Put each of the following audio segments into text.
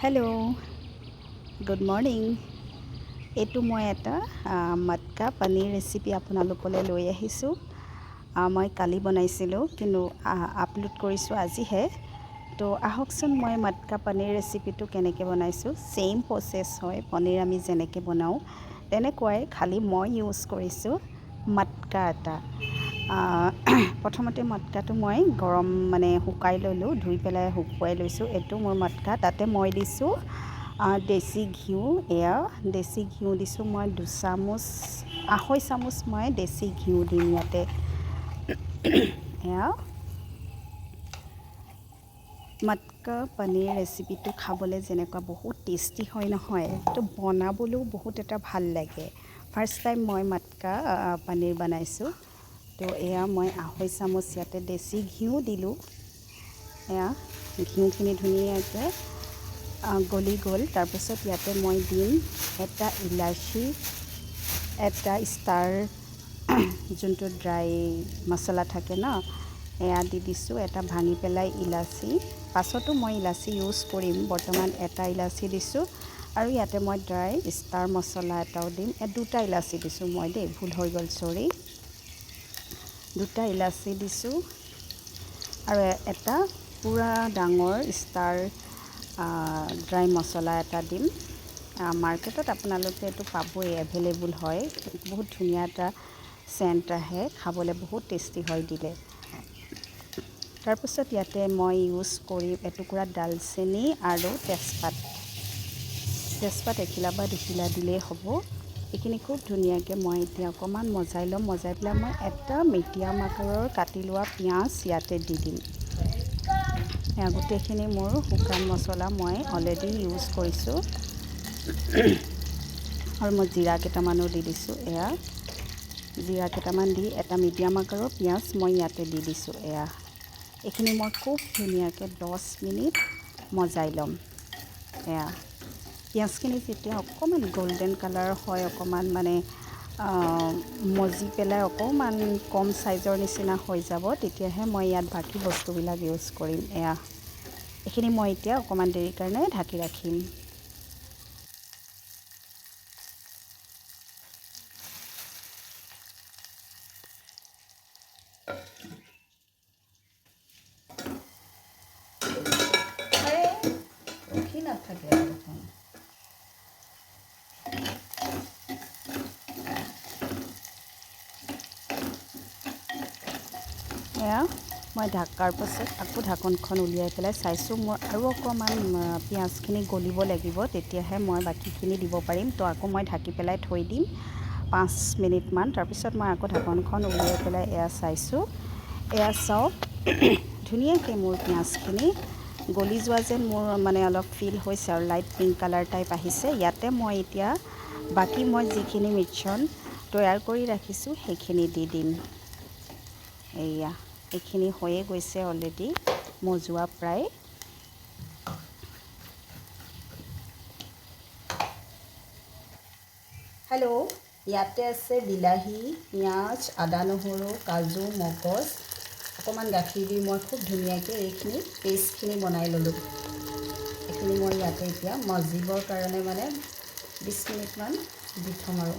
Hello' good morning. এইটো মই এটা মটকা পনীৰ ৰেচিপি আপোনালোকলৈ লৈ আহিছোঁ। মই কালি বনাইছিলোঁ কিন্তু আপলোড কৰিছোঁ আজিহে। তো আহকচোন মই মটকা পনীৰ ৰেচিপিটো কেনেকৈ বনাইছোঁ। ছেইম প্ৰচেছ হয়, পনীৰ আমি যেনেকৈ বনাওঁ তেনেকুৱাই, খালি মই ইউজ কৰিছোঁ মটকা এটা। প্ৰথমতে মটকাটো মই গৰম শুকাই ল'লোঁ, ধুই পেলাই শুকুৱাই লৈছোঁ। এইটো মোৰ মটকা, তাতে মই দিছোঁ দেশী ঘিউ। এয়া দেশী ঘিউ দিছোঁ মই 2 চামুচ, 1/2 চামুচ মই দেশী ঘিউ দিম ইয়াতে। এয়া মটকা পনীৰ ৰেচিপিটো খাবলৈ যেনেকুৱা বহুত টেষ্টি হয় নহয়, তো বনাবলৈও বহুত এটা ভাল লাগে। ফাৰ্ষ্ট টাইম মই মটকা পনীৰ বনাইছোঁ। তো এয়া মই 1/2 চামুচ ইয়াতে দেশী ঘিউ দিলোঁ। এয়া ঘিউখিনি ধুনীয়াকৈ গলি গ'ল। তাৰপিছত ইয়াতে মই দিম এটা ইলাচি, এটা ষ্টাৰ যোনটো ড্ৰাই মছলা থাকে ন, এয়া দি দিছোঁ। এটা ভাঙি পেলাই ইলাচি, পাছতো মই ইলাচি ইউজ কৰিম, বৰ্তমান এটা ইলাচি দিছোঁ। আৰু ইয়াতে মই ড্ৰাই ষ্টাৰ মছলা এটাও দিম। 2টা ইলাচি দিছোঁ মই দেই, ভুল হৈ গ'ল, চৰি। 2টা ইলাচি দিছোঁ আৰু এটা পূৰা ডাঙৰ ষ্টাৰ ড্ৰাই মছলা এটা দিম। মাৰ্কেটত আপোনালোকে এইটো পাবই, এভেইলেবল হয়। বহুত ধুনীয়া এটা চেণ্ট আহে, খাবলৈ বহুত টেষ্টি হয় দিলে। তাৰপিছত ইয়াতে মই ইউজ কৰিম এটুকুৰা ডালচেনি আৰু তেজপাত এখিলা বা 2খিলা দিলেই হ'ব। এইখিনি খুব ধুনীয়াকৈ মই এতিয়া অকণমান মজাই ল'ম। মজাই পেলাই মই এটা মিডিয়াম আকাৰৰ কাটি লোৱা পিঁয়াজ ইয়াতে দি দিম। গোটেইখিনি মোৰ শুকান মছলা মই অলৰেডি ইউজ কৰিছোঁ। আৰু মই জিৰা কেইটামানো দি দিছোঁ। এয়া জিৰা কেইটামান দি এটা মিডিয়াম আকাৰৰ পিঁয়াজ মই ইয়াতে দি দিছোঁ। এইখিনি মই খুব ধুনীয়াকৈ 10 মিনিট মজাই ল'ম। এয়া পিঁয়াজখিনি যেতিয়া অকণমান গল্ডেন কালাৰ হয়, অকণমান মজি পেলাই অকণমান কম চাইজৰ নিচিনা হৈ যাব, তেতিয়াহে মই ইয়াত বাকী বস্তুবিলাক ইউজ কৰিম। এইখিনি মই এতিয়া অকণমান দেৰিৰ কাৰণে ঢাকি ৰাখিম। ৰখি নাথাকে দেখোন। এয়া মই ঢাকাৰ পাছত আকৌ ঢাকনখন উলিয়াই পেলাই চাইছোঁ, মোৰ আৰু অকণমান পিঁয়াজখিনি গলিব লাগিব, তেতিয়াহে মই বাকীখিনি দিব পাৰিম। তো আকৌ মই ঢাকি পেলাই থৈ দিম 5 মিনিটমান। তাৰপিছত মই আকৌ ঢাকনখন উলিয়াই পেলাই এয়া চাইছোঁ। এয়া চাওক, ধুনীয়াকৈ মোৰ পিঁয়াজখিনি গলি যোৱা যেন মোৰ অলপ ফিল হৈছে আৰু লাইট পিংক কালাৰ টাইপ আহিছে। ইয়াতে মই এতিয়া বাকী মই যিখিনি মিশ্ৰণ তৈয়াৰ কৰি ৰাখিছোঁ সেইখিনি দি দিম। এইখিনি হৈয়ে গৈছে অলৰেডি মজোৱা প্ৰায়। হেল্ল', ইয়াতে আছে বিলাহী, পিঁয়াজ, আদা নহৰু, কাজু, মগজ, অকণমান গাখীৰ দি মই খুব ধুনীয়াকৈ এইখিনি পেষ্টখিনি বনাই ল'লোঁ। এইখিনি মই ইয়াতে এতিয়া মজিবৰ কাৰণে 20 মিনিটমান দি থ'ম আৰু।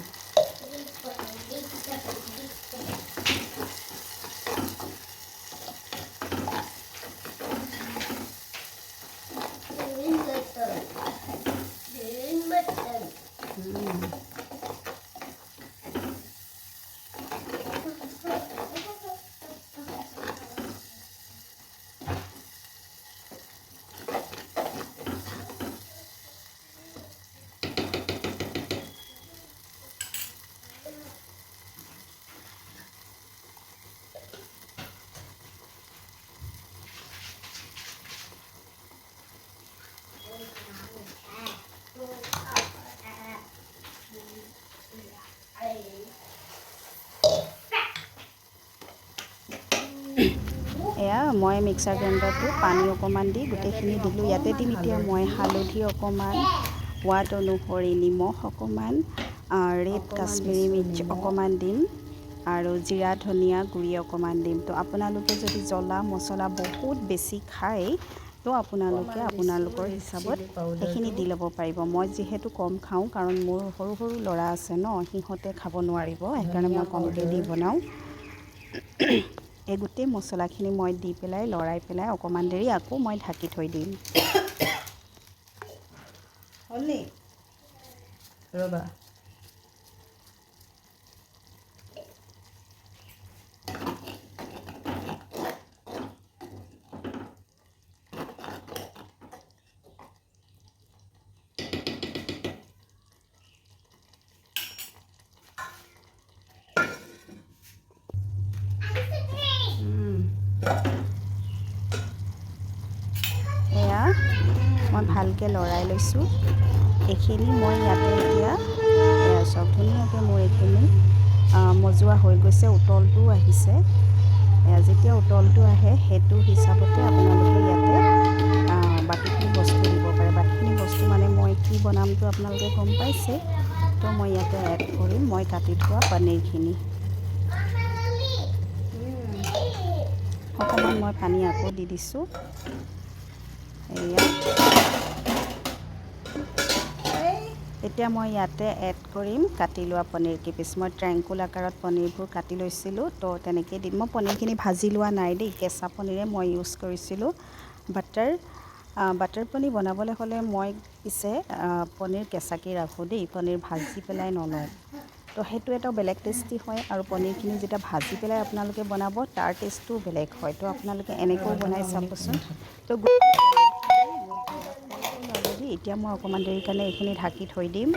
এয়া মই মিক্সাৰ গ্ৰাইণ্ডাৰটো পানী অকণমান দি গোটেইখিনি দিলোঁ। ইয়াতে দিম এতিয়া মই হালধি অকণমান, সোৱাদ অনুসৰি নিমখ অকণমান, ৰেড কাশ্মীৰী মিৰ্চ অকণমান দিম আৰু জিৰা ধনিয়া গুড়ি অকণমান দিম। তো আপোনালোকে যদি জ্বলা মছলা বহুত বেছি খায় তো তো আপোনালোকে আপোনালোকৰ হিচাপত সেইখিনি দি ল'ব পাৰিব। মই যিহেতু কম খাওঁ কাৰণ মোৰ সৰু সৰু ল'ৰা আছে ন, সিহঁতে খাব নোৱাৰিব, সেইকাৰণে মই কমকৈ দি বনাওঁ। এই গোটেই মছলাখিনি মই দি পেলাই লৰাই পেলাই অকণমান দেৰি আকৌ মই ঢাকি থৈ দিম। হ'লনি ৰ'বা। এয়া মই ভালকৈ লৰাই লৈছোঁ। এইখিনি মই ইয়াতে এতিয়া এয়া চব ধুনীয়াকৈ মোৰ এইখিনি মজুৱা হৈ গৈছে, উতলটোও আহিছে। এয়া যেতিয়া উতলটো আহে সেইটো হিচাপতে আপোনালোকে ইয়াতে বাকীখিনি বস্তু দিব পাৰে। বাকীখিনি বস্তু মানে মই কি বনামতো আপোনালোকে গম পাইছে। তো মই ইয়াতে এড কৰিম মই কাটি থোৱা পনীৰখিনি। অকণমান মই পানী আকৌ দি দিছোঁ। এয়া এতিয়া মই ইয়াতে এড কৰিম কাটি লোৱা পনীৰ কিপিচ। মই ট্ৰায়েংগুল আকাৰত পনীৰবোৰ কাটি লৈছিলোঁ, তো তেনেকৈ দিম। মই পনীৰখিনি ভাজি লোৱা নাই দেই, কেঁচা পনীৰে মই ইউজ কৰিছিলোঁ। বাটাৰ পনীৰ বনাবলৈ হ'লে মই পিছে পনীৰ কেঁচাকৈ ৰাখোঁ দেই, পনীৰ ভাজি পেলাই নলওঁ। তো সেইটো এটা বেলেগ টেষ্টি হয়, আৰু পনীৰখিনি যেতিয়া ভাজি পেলাই আপোনালোকে বনাব তাৰ টেষ্টটোও বেলেগ হয়। তো আপোনালোকে এনেকৈও বনাই চাবচোন। তো অলৰেডি এতিয়া মই অকণমান দেৰি কাৰণে এইখিনি ঢাকি থৈ দিম।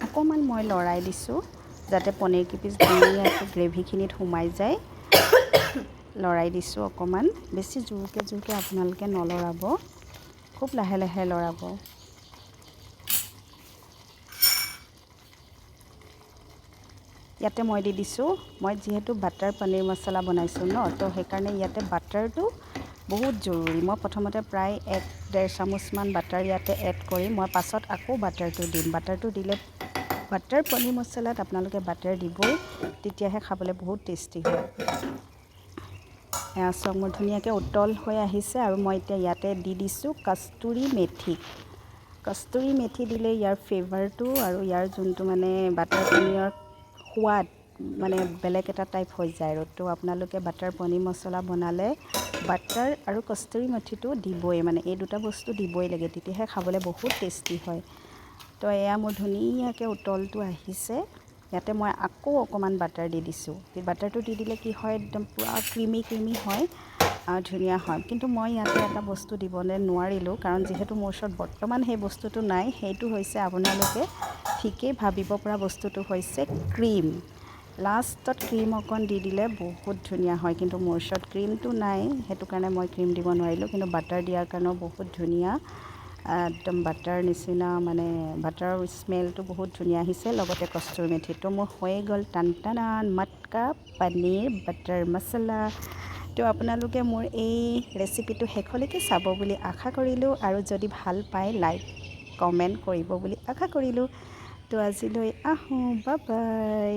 অকণমান মই লৰাই দিছোঁ যাতে পনীৰ কিপিচ ধুনীয়াকৈ গ্ৰেভিখিনিত সোমাই যায়। লৰাই দিছোঁ অকণমান, বেছি জোৰকৈ আপোনালোকে নলৰাব, খুব লাহে লাহে লৰাব। ইয়াতে মই দি দিছোঁ, মই যিহেতু বাটাৰ পনীৰ মছলা বনাইছোঁ ন, তো সেইকাৰণে ইয়াতে বাটাৰটো বহুত জৰুৰী। মই প্ৰথমতে প্ৰায় 1-1.5 চামুচমান বাটাৰ ইয়াতে এড কৰিম। মই পাছত আকৌ বাটাৰটো দিম। বাটাৰটো দিলে বাটাৰ পনীৰ মছলাত আপোনালোকে বাটাৰ দিবই, তেতিয়াহে খাবলৈ বহুত টেষ্টি হয়। এয়া চাওক মোৰ ধুনীয়াকৈ উতল হৈ আহিছে, আৰু মই এতিয়া ইয়াতে দি দিছোঁ কস্তুৰী মেথি। কস্তুৰী মেথি দিলে ইয়াৰ ফ্লেভাৰটো আৰু ইয়াৰ যোনটো মানে বাটাৰ পনীৰৰ সোৱাদ মানে বেলেগ এটা টাইপ হৈ যায়। আৰু তো আপোনালোকে বাটাৰ পনীৰ মছলা বনালে বাটাৰ আৰু কস্তুৰী মেথিটো দিবই, মানে এই দুটা বস্তু দিবই লাগে, তেতিয়াহে খাবলৈ বহুত টেষ্টি হয়। তো এয়া মোৰ ধুনীয়াকৈ উতলটো আহিছে। ইয়াতে মই আকৌ অকণমান বাটাৰ দি দিছোঁ। বাটাৰটো দি দিলে কি হয়, একদম পূৰা ক্ৰিমি হয়, ধুনীয়া হয়। কিন্তু মই ইয়াতে এটা বস্তু দিবলৈ নোৱাৰিলোঁ, কাৰণ যিহেতু মোৰ ওচৰত বৰ্তমান সেই বস্তুটো নাই। সেইটো হৈছে আপোনালোকে ঠিকেই ভাবিব পৰা বস্তুটো হৈছে ক্ৰীম। লাষ্টত ক্ৰীম অকণ দি দিলে বহুত ধুনীয়া হয়, কিন্তু মোৰ ওচৰত ক্ৰীমটো নাই, সেইটো কাৰণে মই ক্ৰীম দিব নোৱাৰিলোঁ। কিন্তু বাটাৰ দিয়াৰ কাৰণেও বহুত ধুনীয়া, একদম বাটাৰ নিচিনা, মানে বাটাৰৰ স্মেলটো বহুত ধুনীয়া আহিছে, লগতে কস্তুৰী মেথিটো মোৰ হৈয়ে গ'ল। টান মটকা পনীৰ বাটাৰ মছলা। তো আপোনালোকে মোৰ এই ৰেচিপিটো শেষলৈকে চাব বুলি আশা কৰিলোঁ, আৰু যদি ভাল পায় লাইক কমেণ্ট কৰিব বুলি আশা কৰিলোঁ। তো আজিলৈ আহোঁ, বাই বাই।